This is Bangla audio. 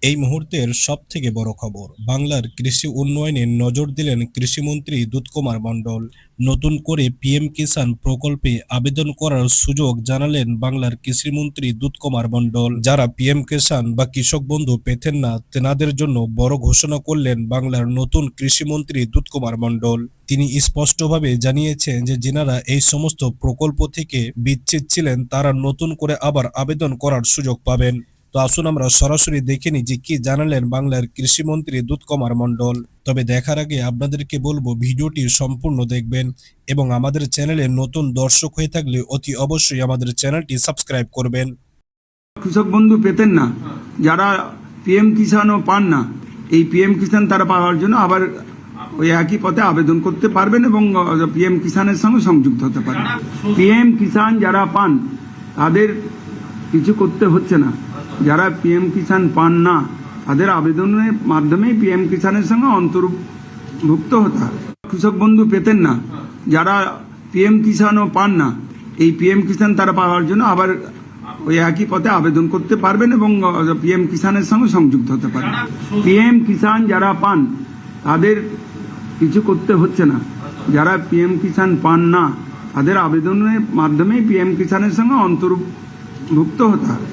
এই মুহূর্তের সবথেকে বড় খবর, বাংলার কৃষি উন্নয়নে নজর দিলেন কৃষিমন্ত্রী দুধকুমার মণ্ডল। নতুন করে পিএম কিষাণ প্রকল্পে আবেদন করার সুযোগ জানালেন বাংলার কৃষিমন্ত্রী দুধকুমার মণ্ডল। যারা পিএম কিষাণ বা কৃষক বন্ধু পেতেন না, তেনাদের জন্য বড় ঘোষণা করলেন বাংলার নতুন কৃষিমন্ত্রী দুধকুমার মণ্ডল। তিনি স্পষ্টভাবে জানিয়েছেন যে যেনারা এই সমস্ত প্রকল্প থেকে বিচ্ছিন্ন ছিলেন, তারা নতুন করে আবার আবেদন করার সুযোগ পাবেন। তো আসুন আমরা সরাসরি দেখে নিই যে কি জানালেন বাংলার কৃষিমন্ত্রী দুধকুমার মণ্ডল। তবে দেখার আগে আপনাদেরকে বলবো ভিডিওটি সম্পূর্ণ দেখবেন এবং আমাদের চ্যানেলে নতুন দর্শক হয়ে থাকলে অতি অবশ্যই আমাদের চ্যানেলটি সাবস্ক্রাইব করবেন। কৃষক বন্ধু পেতেন না, যারা পিএম কিষাণও পান না, এই পিএম কিষাণ তারা পাওয়ার জন্য আবার ওই একই পথে আবেদন করতে পারবেন এবং পিএম কিষাণের সঙ্গে সংযুক্ত হতে পারবেন। পিএম কিষাণ যারা পান তাদের কিছু করতে হচ্ছে না, যারা পিএম কিষাণ পান না তাদের আবেদনের মাধ্যমে পিএম কিষাণের সঙ্গে অন্তর্ভুক্ত হতে হয়। কৃষক বন্ধু পেতেন না, যারা পিএম কিষাণও পান না, এই পিএম কিষাণ তারা পাওয়ার জন্য আবার ওই একই পথে আবেদন করতে পারবেন এবং পিএম কিষাণের সঙ্গে সংযুক্ত হতে পারবেন। পিএম কিষাণ যারা পান তাদের কিছু করতে হচ্ছে না, যারা পিএম কিষাণ পান না তাদের আবেদনের মাধ্যমে পিএম কিষাণের সঙ্গে অন্তর্ভুক্ত হতে হয়।